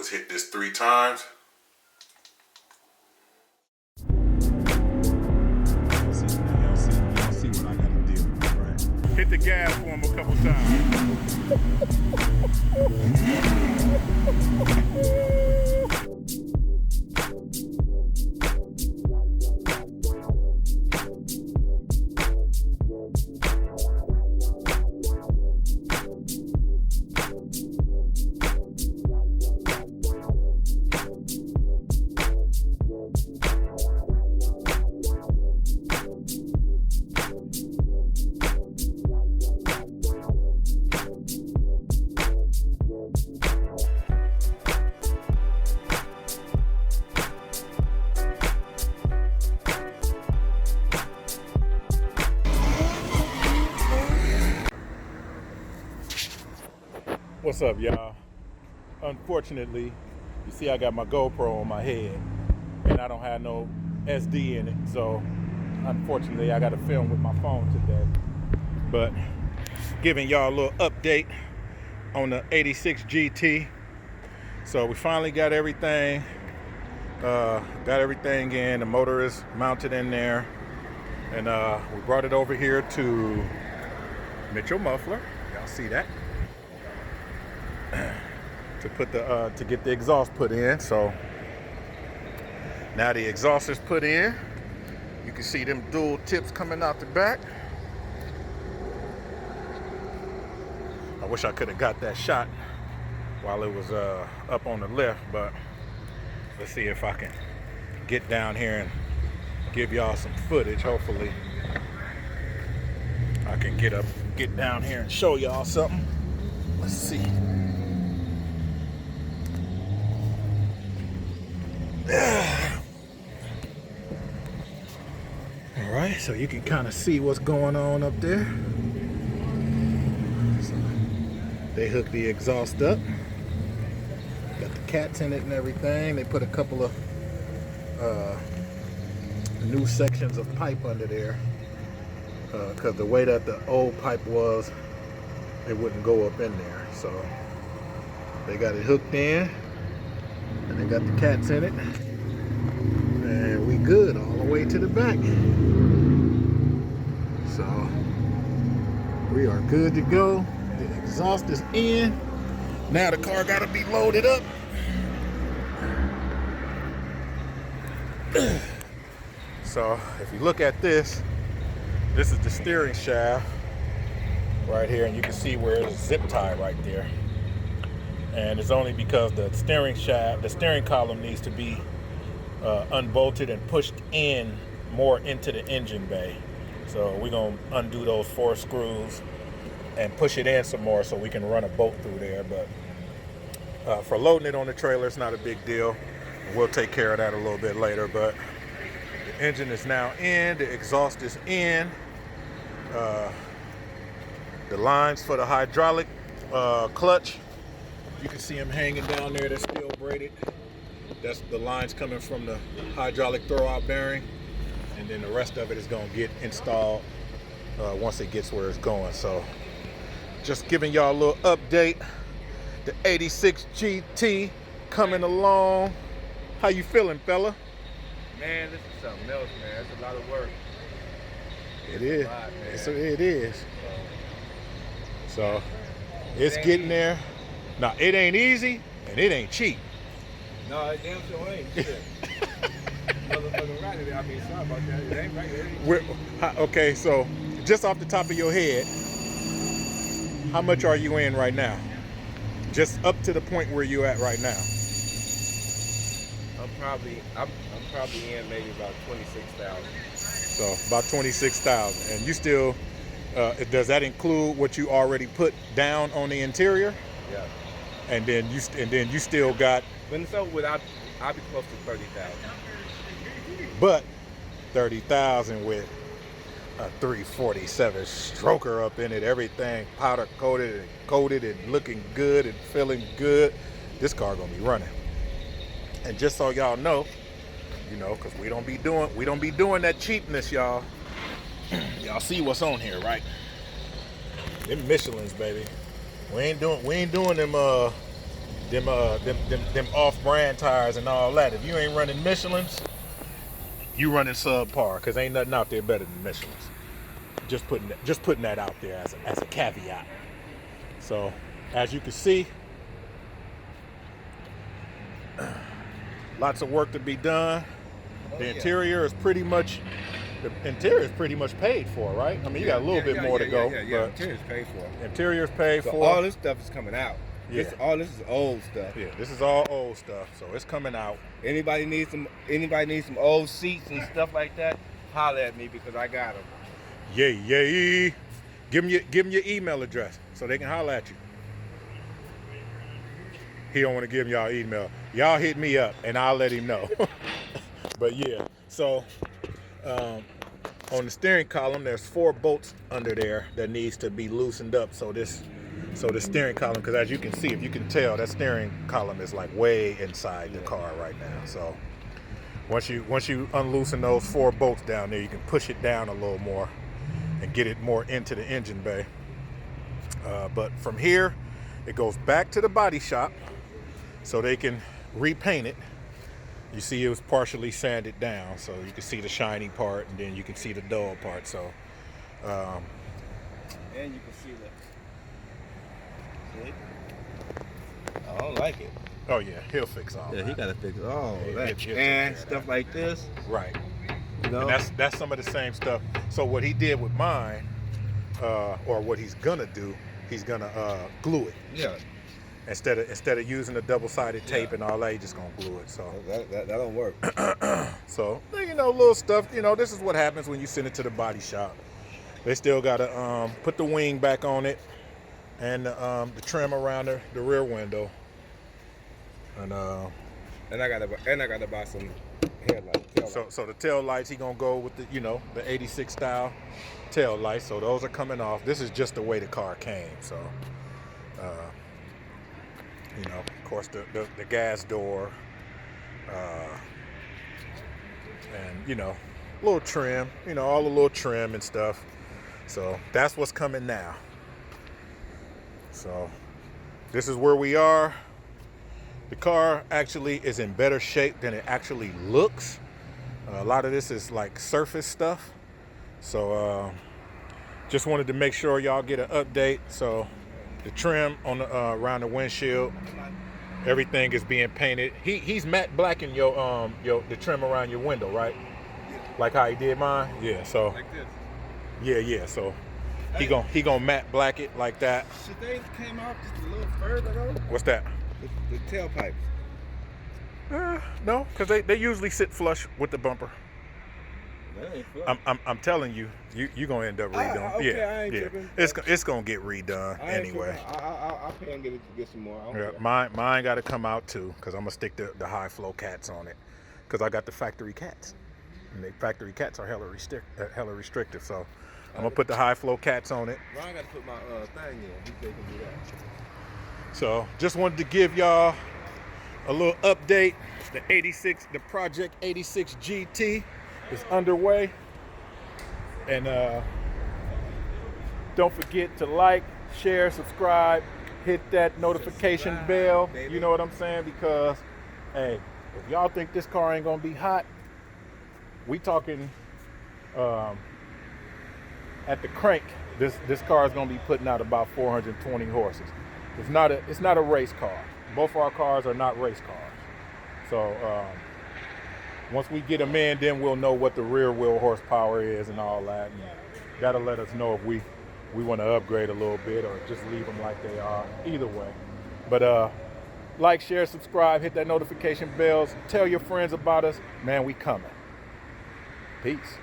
is hit this 3 times. Y'all see what I gotta do, right? Hit the gas for him a couple times. What's up, y'all? Unfortunately, you see I got my GoPro on my head and I don't have no SD in it, so unfortunately I got to film with my phone today. But giving y'all a little update on the 86 GT. So we finally got everything in. The motor is mounted in there, and we brought it over here to Mitchell Muffler. Y'all see that? To get the exhaust put in. So now the exhaust is put in. You can see them dual tips coming out the back. I wish I could have got that shot while it was up on the left, but let's see if I can get down here and give y'all some footage. Hopefully I can get down here and show y'all something. Let's see. All right, so you can kind of see what's going on up there. So they hooked the exhaust up. Got the cats in it and everything. They put a couple of new sections of pipe under there because the way that the old pipe was, it wouldn't go up in there. So they got it hooked in, and they got the cats in it, and we good all the way to the back. So we are good to go. The exhaust is in. Now the car got to be loaded up. So if you look at this is the steering shaft right here, and you can see where it's zip tie right there. And it's only because the steering column needs to be unbolted and pushed in more into the engine bay. So we're gonna undo those 4 screws and push it in some more so we can run a bolt through there. But for loading it on the trailer, it's not a big deal. We'll take care of that a little bit later. But the engine is now in, the exhaust is in. The lines for the hydraulic clutch, you can see them hanging down there. They're still braided. That's the lines coming from the hydraulic throwout bearing, and then the rest of it is going to get installed once it gets where it's going. So just giving y'all a little update. The 86 GT coming along. How you feeling, fella? Man, this is something else, man. It's a lot of work. It is. It is. So it's getting there. Now, it ain't easy and it ain't cheap. No, it damn sure ain't. Shit. Motherfucking right. I mean, sorry about that. It ain't right. It ain't. Okay, so just off the top of your head, how much are you in right now? Just up to the point where you at right now. I'm probably in maybe about 26,000. So about 26,000, and you still. Does that include what you already put down on the interior? Yeah. And then you still got. When it's over with, I'll be close to 30,000. But 30,000 with a 347 stroker up in it, everything powder coated and looking good and feeling good. This car gonna be running. And just so y'all know, because we don't be doing that cheapness, y'all. Y'all see what's on here, right? Them Michelins, baby. We ain't doing them them off-brand tires and all that. If you ain't running Michelin's, you running subpar, because ain't nothing out there better than Michelin's. Just putting that out there as a caveat. So as you can see, lots of work to be done. The interior is pretty much paid for, right? I mean, you got a little bit more to go. Yeah, interior's paid for. Interior's paid So for. all this stuff is coming out. Yeah. All this is old stuff. Yeah, this is all old stuff, so it's coming out. Anybody needs some old seats and stuff like that, holler at me because I got them. Yay. Give them your email address so they can holler at you. He don't want to give y'all email. Y'all hit me up and I'll let him know. But yeah, so on the steering column, there's 4 bolts under there that needs to be loosened up. So the steering column, because as you can see, if you can tell, that steering column is like way inside the car right now. So once you unloosen those 4 bolts down there, you can push it down a little more and get it more into the engine bay. But from here, it goes back to the body shop so they can repaint it. You see it was partially sanded down, so you can see the shiny part and then you can see the dull part. So and you can see that. See? I don't like it. oh yeah, he'll fix all Yeah, he that. gotta fix all Yeah, that. he'll And take care of stuff like this. Right. You know? And that's some of the same stuff. So what he did with mine, or what he's gonna do, he's gonna glue it. Yeah. Instead of using the double-sided tape Yeah. and all that, he's just gonna glue it. So That don't work. So, little stuff, this is what happens when you send it to the body shop. They still gotta put the wing back on it and the trim around the rear window. And And I gotta buy some headlights. so the tail lights, he gonna go with the 86 style tail lights. So those are coming off. This is just the way the car came. So of course the gas door, and little trim, all the little trim and stuff. So that's what's coming now. So this is where we are. The car actually is in better shape than it actually looks. A lot of this is like surface stuff. So just wanted to make sure y'all get an update. So the trim on the around the windshield, everything is being painted. He's matte blacking the trim around your window, right? Like how he did mine. Yeah. So Like this. yeah. So he gonna matte black it like that. Should they came out just a little further though? What's that? The tailpipes. No, because they usually sit flush with the bumper. That ain't fun. I'm telling you, you're gonna end up redone. okay, yeah, I ain't yeah. tripping. It's gonna get redone I ain't anyway. tripping. I'll pay and get some more. I don't Yeah, care. mine got to come out too, because I'm gonna stick the high flow cats on it, because I got the factory cats, and the factory cats are hella restrictive. So I'm gonna put the high flow cats on it. Ryan got to put my thing in. He said he can do that. So just wanted to give y'all a little update. The Project 86 GT is underway, and don't forget to like, share, subscribe, hit that notification bell. baby. You know what I'm saying? Because hey, if y'all think this car ain't gonna be hot, we talking at the crank. This car is gonna be putting out about 420 horses. It's not a race car. Both of our cars are not race cars. So once we get them in, then we'll know what the rear wheel horsepower is and all that. And that'll let us know if we want to upgrade a little bit or just leave them like they are. Either way. But like, share, subscribe, hit that notification bells. Tell your friends about us. Man, we coming. Peace.